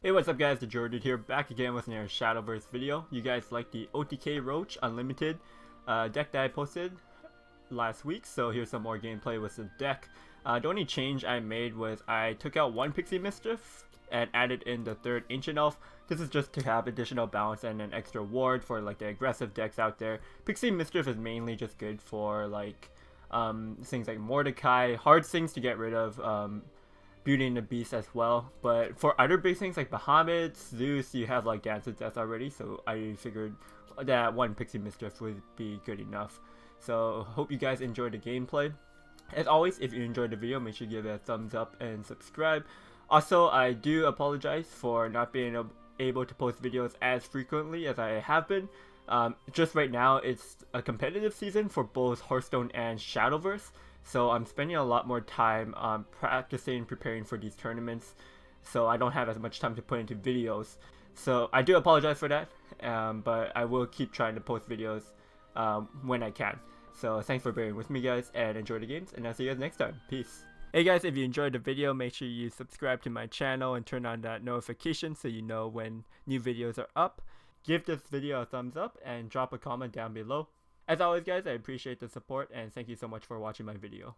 Hey, what's up guys, TheJordude here, back again with another Shadowverse video. You guys liked the OTK Roach Unlimited deck that I posted last week, so here's some more gameplay with the deck. The only change I made was I took out one Pixie Mischief and added in the third Ancient Elf. This is just to have additional balance and an extra ward for like the aggressive decks out there. Pixie Mischief is mainly just good for like things like Mordecai, hard things to get rid of, Beauty and the Beast as well, but for other big things like Bahamut, Zeus, you have like Dance of Death already, so I figured that one Pixie Mischief would be good enough. So hope you guys enjoyed the gameplay. As always, if you enjoyed the video, make sure you give it a thumbs up and subscribe. Also, I do apologize for not being able to post videos as frequently as I have been. Just right now, it's a competitive season for both Hearthstone and Shadowverse. So I'm spending a lot more time practicing, preparing for these tournaments, so I don't have as much time to put into videos. So I do apologize for that, but I will keep trying to post videos when I can. So thanks for bearing with me guys, and enjoy the games, and I'll see you guys next time. Peace. Hey guys, if you enjoyed the video, make sure you subscribe to my channel and turn on that notification so you know when new videos are up. Give this video a thumbs up and drop a comment down below. As always guys, I appreciate the support and thank you so much for watching my video.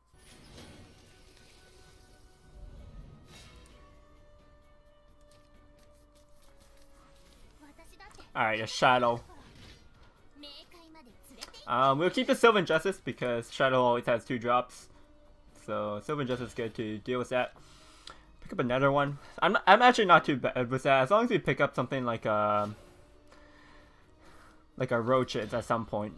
Alright, a Shadow. We'll keep the Sylvan Justice because Shadow always has 2 drops. So Sylvan Justice is good to deal with that. Pick up another one. I'm actually not too bad with that, as long as we pick up something like a Roaches at some point.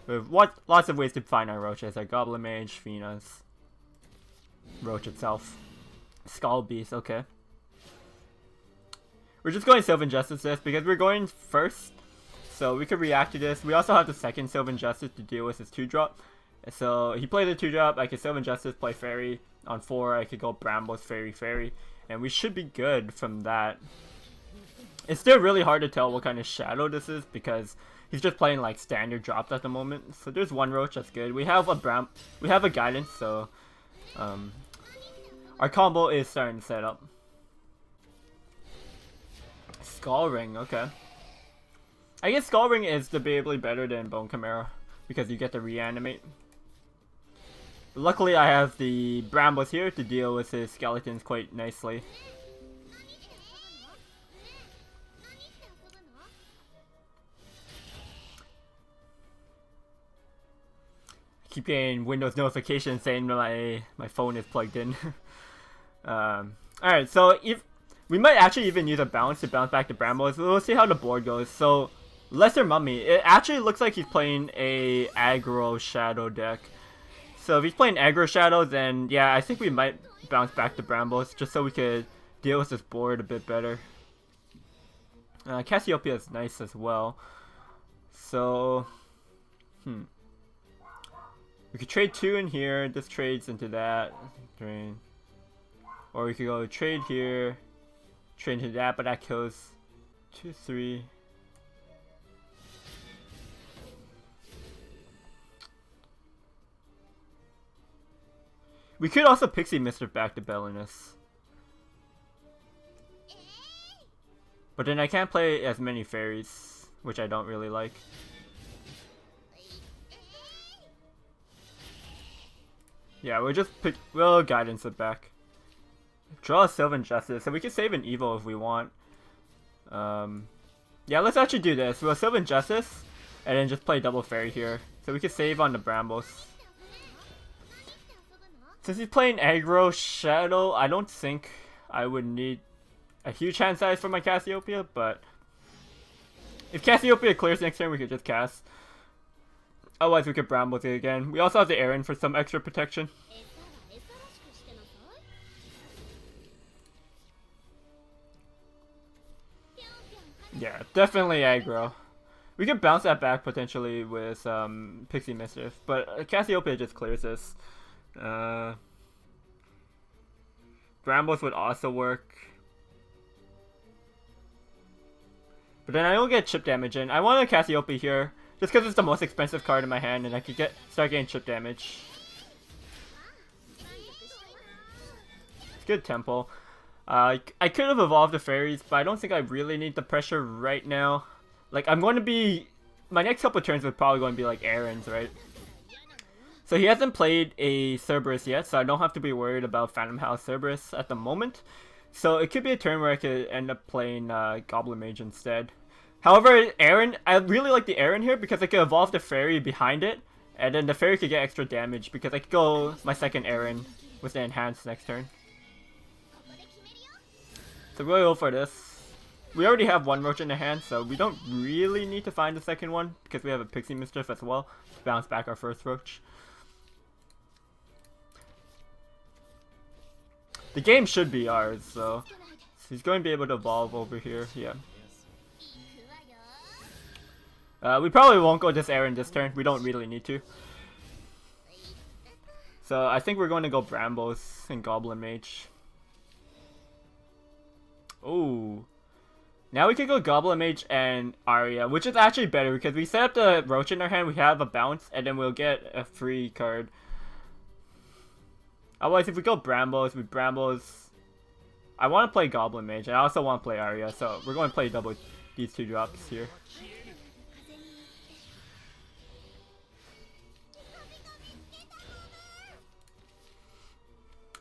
We have lots of ways to find our Roaches, like Goblin Mage, Venus, Roach itself, Skull Beast, okay. We're just going Sylvan Justice this because we're going first, so we could react to this. We also have the second Sylvan Justice to deal with his 2-drop. So he played a 2-drop, I could Sylvan Justice, play Fairy. On 4, I could go Brambles, Fairy, and we should be good from that. It's still really hard to tell what kind of Shadow this is because he's just playing like standard drops at the moment. So there's one Roach, that's good. We have a Guidance, so our combo is starting to set up. Skull Ring, okay. I guess Skull Ring is debatably better than Bone Chimera because you get to reanimate. Luckily I have the Brambles here to deal with his skeletons quite nicely. Keep getting Windows notifications saying my phone is plugged in. Alright, so if we might actually even use a bounce to bounce back to Brambles. We'll see how the board goes. So Lesser Mummy, it actually looks like he's playing a aggro Shadow deck. So if he's playing aggro Shadow, then yeah, I think we might bounce back to Brambles just so we could deal with this board a bit better. Cassiopeia is nice as well. So we could trade 2 in here, this trades into that, drain. Or we could go trade here, trade into that, but that kills 2, 3. We could also Pixie Mischief back to Bellinus. But then I can't play as many fairies, which I don't really like. Yeah, we'll Guidance it back. Draw a Sylvan Justice, so we can save an Evil if we want. Yeah, let's actually do this. We'll Sylvan Justice, and then just play double Fairy here. So we can save on the Brambles. Since he's playing aggro Shadow, I don't think I would need a huge hand size for my Cassiopeia, but if Cassiopeia clears next turn, we could just cast. Otherwise, we could Brambles it again. We also have the Aaron for some extra protection. Yeah, definitely aggro. We could bounce that back potentially with Pixie Mischief, but Cassiopeia just clears this. Brambles would also work. But then I don't get chip damage in. I want a Cassiopeia here. Just because it's the most expensive card in my hand and I could start getting chip damage. It's good tempo. I could have evolved the fairies, but I don't think I really need the pressure right now. Like, I'm going to be... My next couple of turns are probably going to be like Aaron's, right? So he hasn't played a Cerberus yet, so I don't have to be worried about Phantom House Cerberus at the moment. So it could be a turn where I could end up playing Goblin Mage instead. However, Aaron, I really like the Aaron here because I could evolve the fairy behind it, and then the fairy could get extra damage because I could go my second Aaron with the enhanced next turn. So we'll go for this. We already have one Roach in the hand, so we don't really need to find the second one because we have a Pixie Mischief as well to bounce back our first Roach. The game should be ours, so he's going to be able to evolve over here, yeah. We probably won't go this Aaron this turn, we don't really need to. So I think we're going to go Brambos and Goblin Mage. Oh, now we can go Goblin Mage and Arya, which is actually better because we set up the Roach in our hand, we have a bounce, and then we'll get a free card. Otherwise, if we go Brambos, with Brambos, I want to play Goblin Mage, and I also want to play Arya, so we're going to play double these two drops here.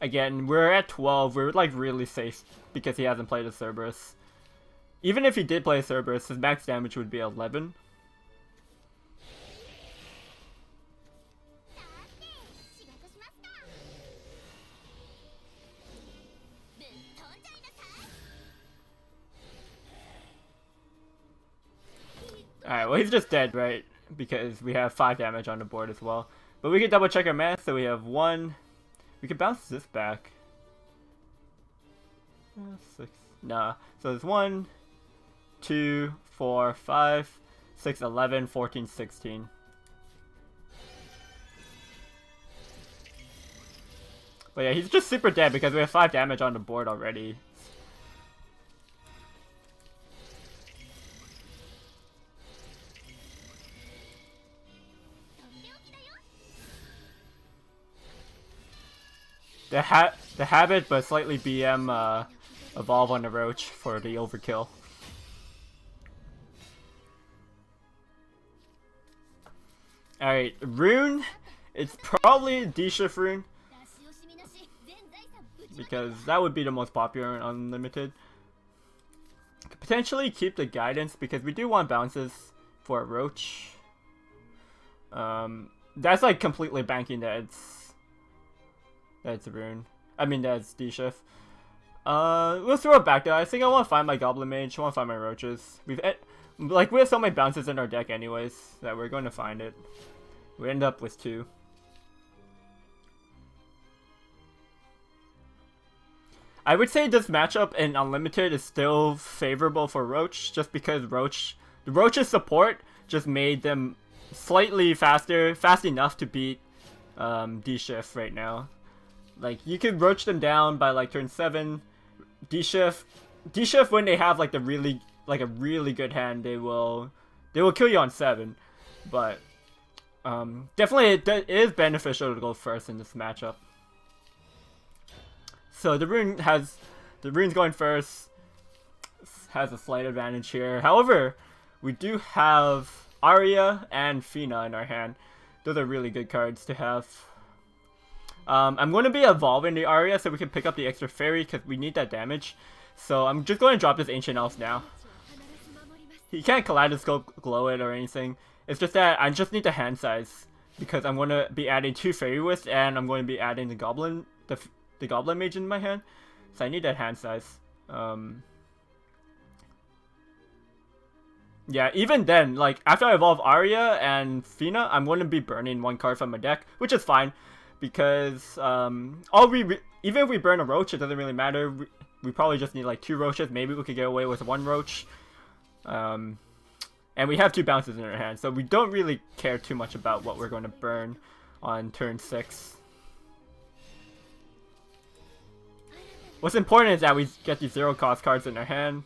Again, we're at 12, we're like really safe because he hasn't played a Cerberus. Even if he did play a Cerberus, his max damage would be 11. Alright, well he's just dead, right? Because we have 5 damage on the board as well. But we can double check our math, so we have 1. We can bounce this back. 6. Nah. So there's 1, 2, 4, 5, 6, 11, 14, 16. But yeah, he's just super dead because we have 5 damage on the board already. The habit, but slightly BM evolve on the Roach for the overkill. Alright, rune. It's probably D-Shift rune. Because that would be the most popular in Unlimited. Could potentially keep the guidance because we do want bounces for a Roach. That's like completely banking that it's rune. I mean that's D-Shift. We'll throw it back though. I think I want to find my Goblin Mage. I want to find my Roaches. We have so many bounces in our deck anyways that we're going to find it. We end up with 2. I would say this matchup in Unlimited is still favorable for Roach, just because the Roach's support just made them slightly fast enough to beat D-Shift right now. Like you could Roach them down by like turn 7. D-Shift when they have like a really good hand, they will kill you on 7. But definitely it is beneficial to go first in this matchup. So the rune's going first, has a slight advantage here. However, we do have Arya and Fina in our hand. Those are really good cards to have. I'm going to be evolving the Arya so we can pick up the extra fairy because we need that damage. So I'm just going to drop this Ancient Elf now. He can't Kaleidoscope glow it or anything. It's just that I just need the hand size because I'm going to be adding 2 Fairy Wisps and I'm going to be adding the Goblin Mage in my hand. So I need that hand size. Yeah, even then, like after I evolve Arya and Fina, I'm going to be burning 1 card from my deck, which is fine. Because even if we burn a Roach, it doesn't really matter. We probably just need like 2 Roaches. Maybe we could get away with 1 Roach. And we have 2 bounces in our hand, so we don't really care too much about what we're going to burn on turn 6. What's important is that we get these 0-cost cards in our hand.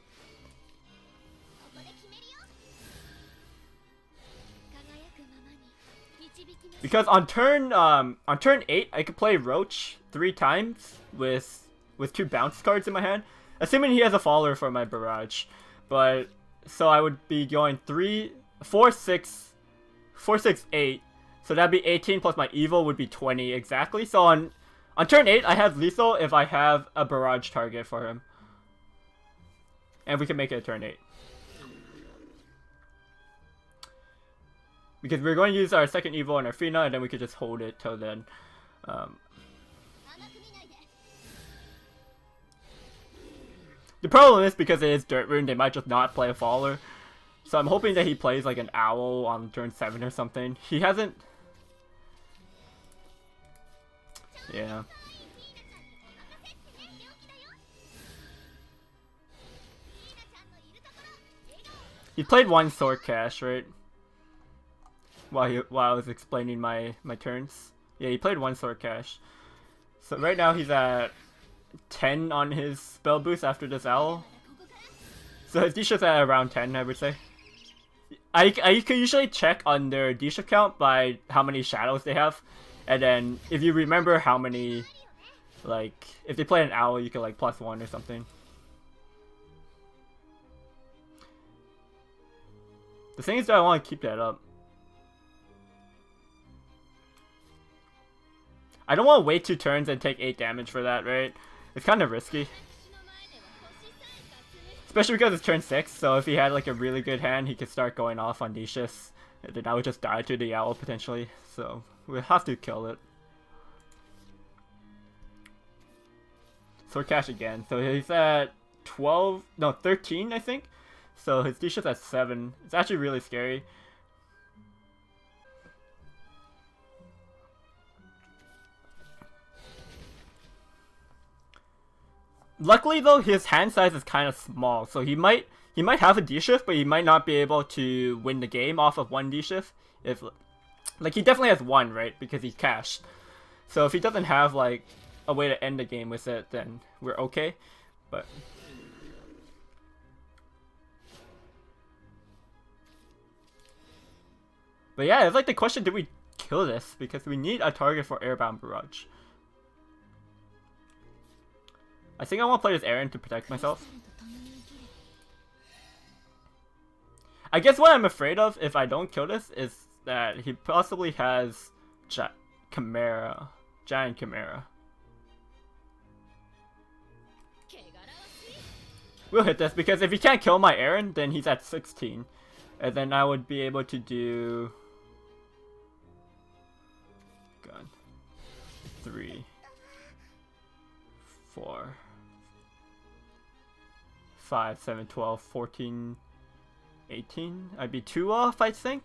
Because on turn 8, I could play Roach 3 times with with 2 bounce cards in my hand. Assuming he has a follower for my barrage. But, so I would be going 3, 4, 6, 4, 6, 8. So that'd be 18 plus my evil would be 20 exactly. So on turn 8, I have lethal if I have a barrage target for him. And we can make it a turn 8. Because we're going to use our second evil on our Fina, and then we could just hold it till then. The problem is, because it is Dirt Rune, they might just not play a Faller. So I'm hoping that he plays like an Owl on turn 7 or something. He hasn't... Yeah. He played 1 Sword Cash, right? While I was explaining my turns. Yeah, he played 1 Sword Cash. So right now he's at 10 on his spell boost after this Owl. So his D-Shift's at around 10, I would say. I could usually check on their D-Shift count by how many shadows they have. And then if you remember how many, like, if they play an Owl, you could like +1 or something. The thing is that I want to keep that up. I don't want to wait 2 turns and take 8 damage for that, right? It's kind of risky. Especially because it's turn 6, so if he had like a really good hand, he could start going off on D-Shifts. And then I would just die to the Owl potentially, so we'll have to kill it. Sword Cash again, so he's at 12, no 13 I think. So his D-Shift's at 7, it's actually really scary. Luckily though, his hand size is kind of small, so he might have a D-Shift, but he might not be able to win the game off of 1 D-Shift. If, like, he definitely has 1, right, because he's cashed. So if he doesn't have like a way to end the game with it, then we're okay. But yeah, it's like the question: did we kill this? Because we need a target for Airbound Barrage. I think I want to play this Aaron to protect myself. I guess what I'm afraid of if I don't kill this is that he possibly has Chimera, Giant Chimera. We'll hit this because if he can't kill my Aaron, then he's at 16. And then I would be able to do... Gun. 3, 4, 5, 7, 12, 14, 18. I'd be 2 off, I think.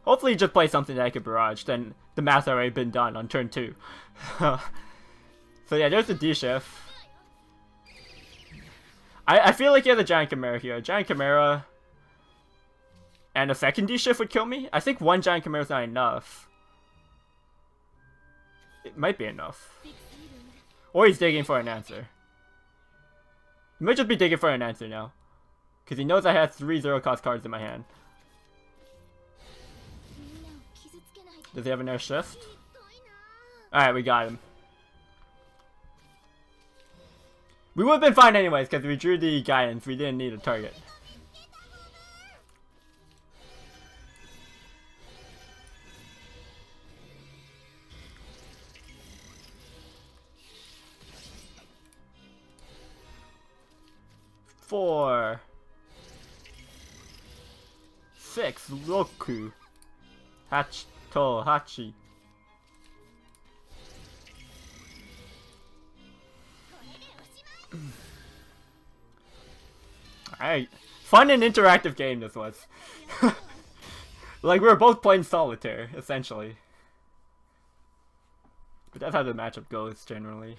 Hopefully just play something that I could barrage, then the math's already been done on turn 2. So yeah, there's the D-Shift. I feel like he has a Giant Chimera here. A Giant Chimera and a second D-Shift would kill me. I think 1 Giant Chimera is not enough. It might be enough. Or he's digging for an answer. He might just be digging for an answer now. Because he knows I have 3 0-cost cards in my hand. Does he have another shift? Alright, we got him. We would have been fine anyways, because we drew the guidance. We didn't need a target. Four. 6. Roku. Hachito. Hachi. Alright. Fun and interactive game this was. Like, we were both playing solitaire, essentially. But that's how the matchup goes, generally.